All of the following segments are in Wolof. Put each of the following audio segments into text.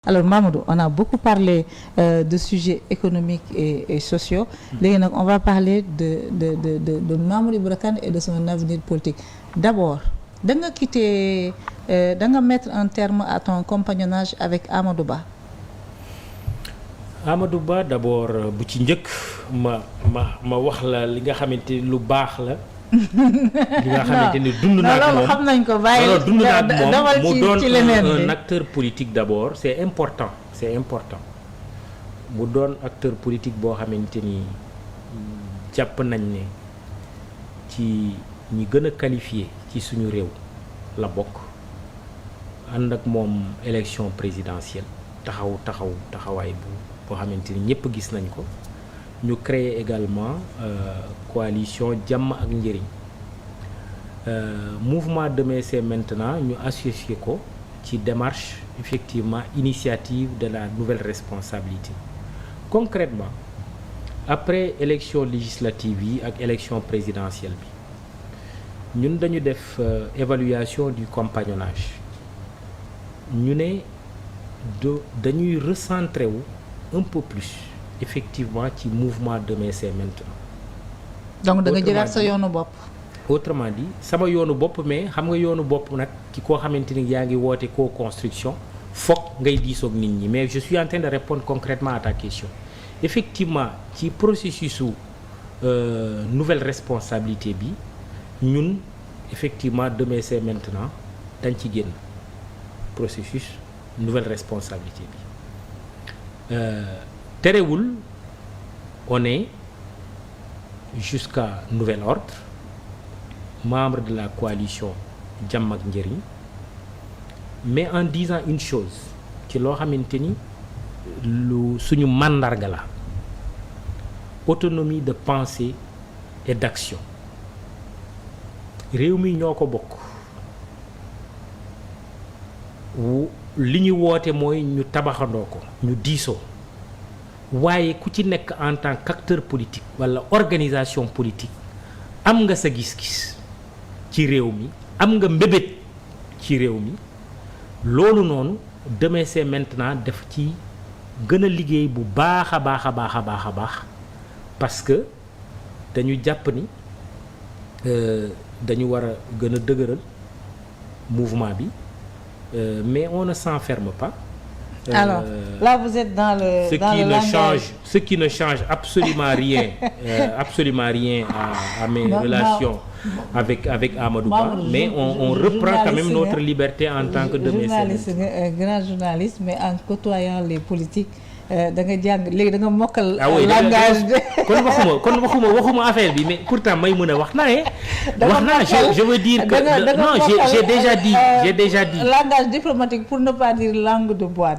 Alors Mamadou, on a beaucoup parlé de sujets économiques et sociaux. Léegi nag on va parler de Mamadou Ibra Kane et de son avenir politique. D'abord, da nga quitter da nga mettre un terme à ton compagnonnage avec Amadou Ba. Amadou Ba d'abord bu ci njëkk ma wax la li nga xamante ni lu baax la. li nga xamante ni dund naa ak moom xam nañ ko bàyyi dund naa ak moom mu doon un bi. acteur politique d'abord c'est important mu doon acteur politique boo xamante ni jàpp nañ ne ci ñi gën a qualifié ci suñu réew la bokk ànd ak moom élection présidentielle taxawaay boo xamante ni ñëpp gis nañ ko. ñu créer également coalition jàmm ak njëriñ mouvement Demain c'est maintenant ñu associé ko ci démarche effectivement initiative de la nouvelle responsabilité concrètement après élection législative yi ak élection présidentielle bi ñun dañu def évaluation du compagnonnage ñu ne dañuy recentrer wu un peu plus effectivement ci mouvement Demain c'est maintenant. donc da nga jëlaat sa yoonu bopp. autrement dit sama yoonu bopp mais xam nga yoonu bopp nag ki koo xamante ni yaa ngi woote co-construction foog ngay diisoog nit ñi mais je suis en train de répondre concrètement à ta question effectivement ci processus su nouvelle responsabilité bi ñun effectivement Demain c'est maintenant dañ ci génn processus nouvelle responsabilité bi. terewul on est jusqu'à nouvel ordre membre de la coalition jàmm ak njëriñ mais en disant une chose ci loo xamante ni lu suñu màndarga la autonomie de pensée et d'action réew mi ñoo ko bokk li ñu woote mooy ñu tabaxandoo ko ñu diisoo waaye ku ci nekk en tant qu'acteur politique wala organisation politique am nga sa gis-gis ci réew mi am nga mbébét ci réew mi loolu noonu Demain c'est maintenant def ci gën a liggéey bu baax a baax parce que dañu jàpp ni dañu war a gën a dëgëral mouvement bi mais on ne s'enferme pas. Alors là vous êtes dans le ce qui ne change absolument rien à mes relations avec Amadou Ba mais on reprend quand même notre liberté en tant que Demain c'est maintenant. Grand journaliste mais en côtoyant les politiques da nga jàng léegi da nga mokkal langage kon waxuma affaire bi mais pourtant may mën a wax naa je veux dire que non j'ai déjà dit langage diplomatique pour ne pas dire langue de bois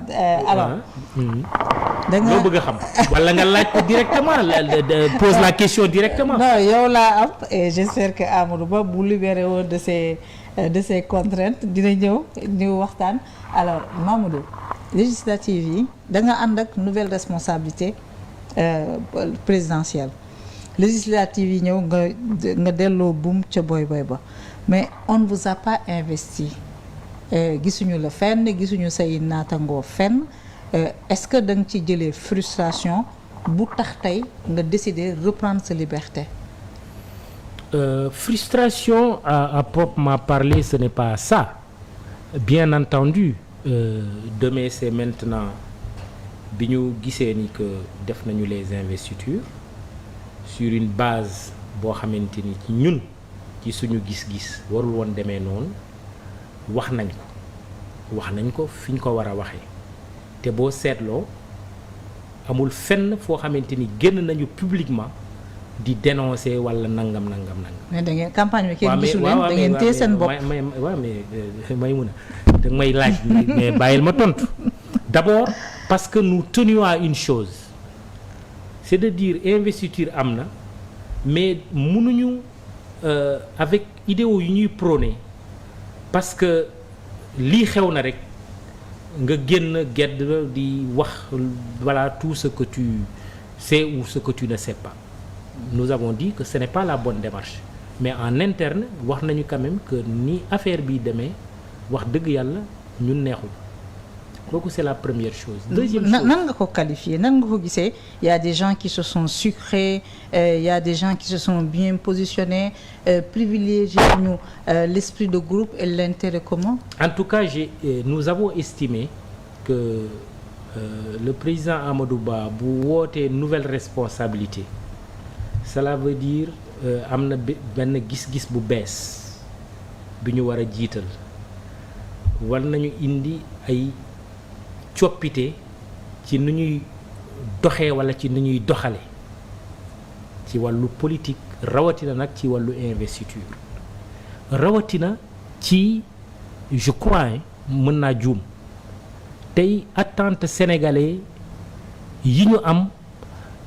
alors da nga loo bëgg a xam wala nga laaj ko directement pose la question directement. Non yow laa am et j'espère que Amadou Ba bu libéré woon de ses contraintes dina ñëw waxtaan. Alors Mamadou législative yi da nga ànd ak nouvelle responsabilité présidentielle législative yi ñëw nga delloo buum ca boy ba mais on ne vous a pas investi gisuñu la fenn gisuñu say naatangoo fenn est-ce que da nga ci jëlee frustration bu tax tey nga décider reprendre sa liberté. Frustration à proprement parler ce n'est pas ça bien entendu Demain c'est maintenant bi ñu gisee ni que def nañu les investitures sur une base boo xamante ni ci ñun ci suñu gis-gis warul woon demee noonu wax nañ ko fi ñu ko war a waxee te boo seetloo amul fenn foo xamante ni génn nañu publiquement di dénoncer wala nangam. mais da ngeen campagne bi kenn gisul leen da ngeen téye seen bopp. may mun a da may laaj mais bàyyil ma tontu d'abord parce que nous tenions à une chose c'est de dire investiture am na mais mënuñu avec idéaux yu ñuy prôner parce que lii xew na rek nga génn gedd di wax voilà tout ce que tu sais ou ce que tu ne sais pas. Nous avons dit que ce n'est pas la bonne démarche mais en interne wax nañu quand même que ni affaire bi demee wax dëgg yàlla ñun neexul kooku c'est la première chose. Deuxième chose nan nga ko qualifier nan nga ko gisee y a des gens qui se sont sucrés y a des gens qui se sont bien positionnés privilégié ñu l'esprit de groupe et l'intérêt commun. En tout cas nous avons estimé que le président Amadou Ba bu wootee nouvelle responsabilité cela veut dire am na benn gis-gis bu bees bi ñu war a jiital war nañu indi ay coppite ci nu ñuy doxee walla ci nu ñuy doxale ci wàllu politique rawatina nag ci wàllu investiture rawatina ci je crois mën naa juum tey attente sénégalais yi ñu am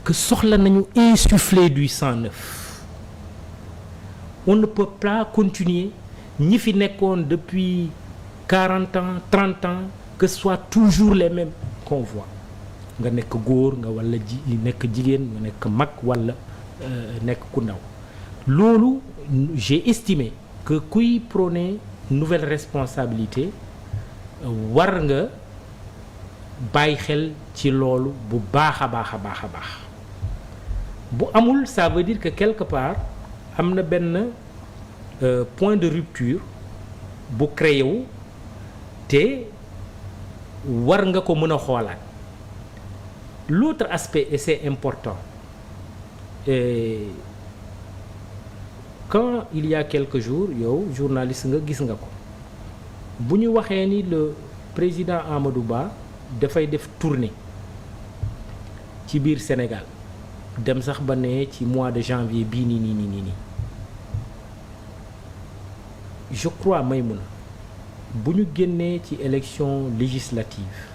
que soxla nañu insuffler du sang neuf. On ne peut pas continuer ñi fi nekkoon depuis 40 ans 30 ans que ce soit toujours les mêmes qu'on voit nga nekk góor nga walla nekk jigéen nga nekk mag walla nekk ku ndaw loolu j'ai estimé que kuy prôner nouvelle responsabilité war nga bàyyi xel ci loolu bu baax a baax a baax a baax bu amul ça veut dire que quelque part am na benn point de rupture bu créé wu te war nga ko mën a xoolaat l'autre aspect et c'est important quand il y a quelques jours yow journaliste nga gis nga ko bu ñu waxee ni le président Amadou Ba dafay def tournée ci biir Sénégal dem sax ba ne ci mois de janvier bii nii je crois Maïmouna bu ñu génnee ci élection législative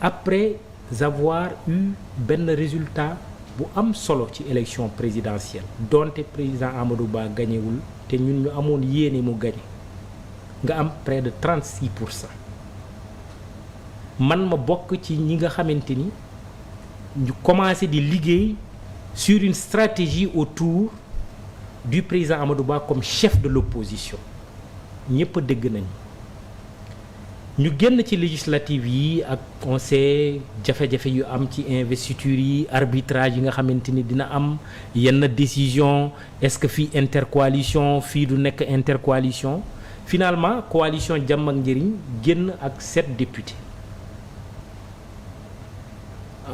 après avoir eu benn résultat bu am solo ci élection présidentielle donte président Amadou Ba gañewul te ñun ñu amoon yéene mu gañe nga am près de 36%. man ma bokk ci ñi nga xamante ni ñu commencé di liggéey sur une stratégie autour du président Amadou Ba comme chef de l'opposition ñëpp dégg nañu ñu génn ci législative yi ak on sait jafe-jafe yu am ci investiture yi arbitrage yi nga xamante ni dina am yenn décision est-ce que fii intercoalition fii du nekk intercoalition finalement coalition Jàmm ak Njëriñ génn ak 7 députés.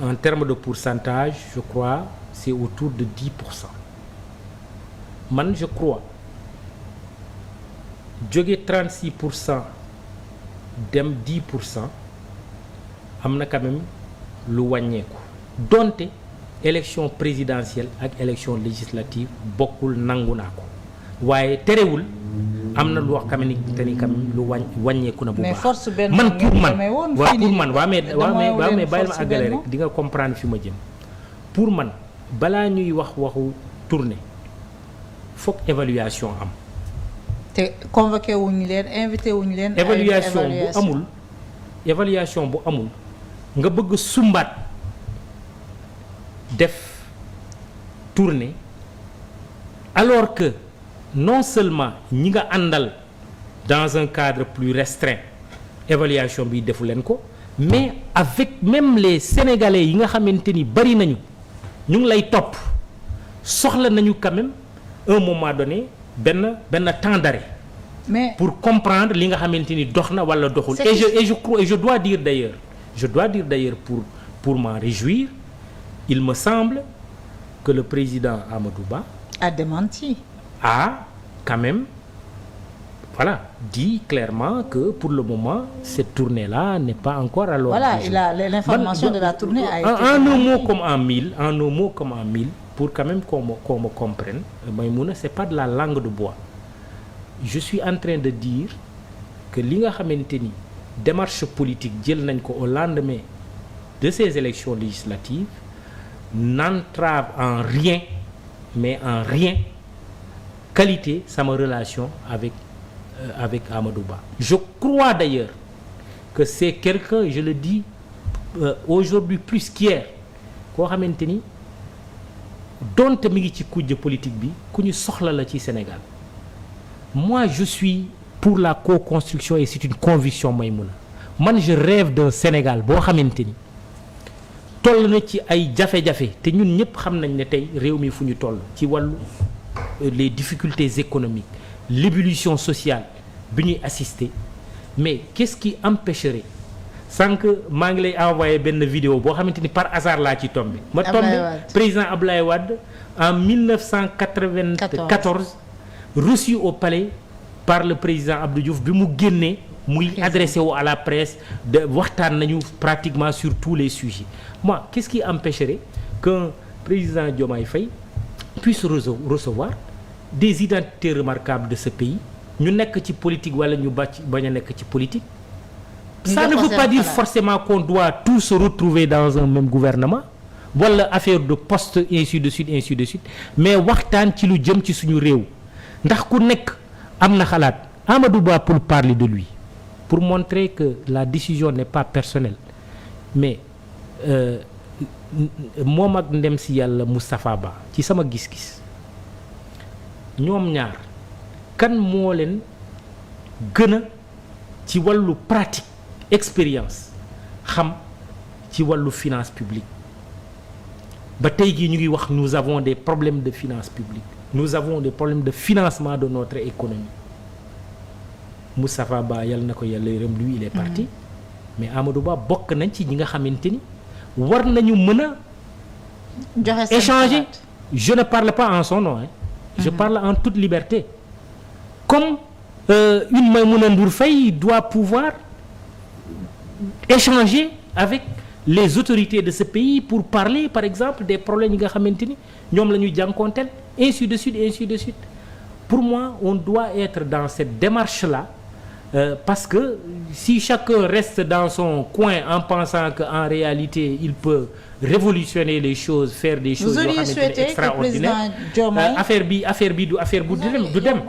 En termes de pourcentage, je crois, c'est autour de 10%. Man, je crois, jóge 36% dem 10% am na quand même lu wàññeeku donte élection présidentielle ak élection législative bokkul nangu naa ko waaye terewul am na lu wax quand même lu wàññeeku na bu baax man pour man mais bàyyil ma àggale rek di nga comprendre fi ma jëm pour man balaa ñuy wax waxu tournée foog évaluation am te convoqué wuñu leen invité wuñu leen évaluation bu amul nga bëgg sumbaat def tournée alors que non seulement ñi nga àndal dans un cadre plus restreint évaluation bi defu leen ko mais avec même les sénégalais yi nga xamante ni bari nañu ñu ngi lay topp soxla nañu quand même un moment donné benn temps d'arrêt mais pour comprendre li nga xamante ni dox na wala doxul et je dois dire d'ailleurs pour m'en réjouir il me semble que le président Amadou Ba a démenti a quand même dit clairement que pour le moment cette tournée-là n'est pas encore à l'ordre du jour. Voilà, l'information de la tournée a été en un mot comme en mille pour quand même qu'on me comprenne Maïmouna, c'est pas de la langue de bois. Je suis en train de dire que li nga xamante ni démarche politique jël nañ ko au lendemain de ces élections législatives n'entrave en rien qualité sama relation avec Amadou Ba. Je crois d'ailleurs que c'est quelqu'un, je le dis aujourd'hui plus qu'hier, koo xamante ni donte mi ngi ci kujje politique bi ku ñu soxla la ci Sénégal. Moi je suis pour la co-construction et c'est une conviction Maïmouna. man je rêve d'un Sénégal boo xamante ni toll na ci ay jafe-jafe te ñun ñëpp xam nañ ne tey réew mi fu ñu toll ci wàllu les difficultés économiques l'ébullition sociale bi ñuy assister mais qu'est-ce qui empêcherait sànq maa ngi lay envoyé benn vidéo boo xamante ni par hasard laa ci tombé ma tombé président Abdoulaye Wade en 1994 reçu au palais par le président Abdou Diouf bi mu génnee muy adressé wu à la presse de waxtaan nañu pratiquement sur tous les sujets moi qu'est-ce qui empêcherait qu'un président Diomaye Faye puisse recevoir des identités remarquables de ce pays ñu nekk ci politique wala ñu bañ a nekk ci politique ça ne veut pas dire forcément qu'on doit tous se retrouver dans un même gouvernement wala affaire de poste ainsi de suite mais waxtaan ci lu jëm ci suñu réew ndax ku nekk am na xalaat Amadou Ba pour parler de lui pour montrer que la décision n'est pas personnelle mais moom ak ndem si yàlla Moustapha Ba ci sama gis-gis ñoom ñaar kan moo leen gën a ci wàllu pratique expérience xam ci wàllu finance publique ba tey jii ñu ngi wax nous avons des problèmes de finance publique nous avons des problèmes de financement de notre économie Moustapha Ba yàlla na ko yàlla yërëm lui il est parti mais Amadou Ba bokk nañ ci ñi nga xamante ni war nañu mën a échanger je ne parle pas en son nom je parle en toute liberté comme une Maïmouna Ndour Faye doit pouvoir échanger avec les autorités de ce pays pour parler par exemple des problèmes yi nga xamante ni ñoom la ñuy jànkoonteel ainsi de suite pour moi on doit être dans cette démarche là parce que si chacun reste dans son coin en pensant qu'en réalité il peut révolutionner les choses faire des choses yoo xamante ni extraordinaires affaire bi du dem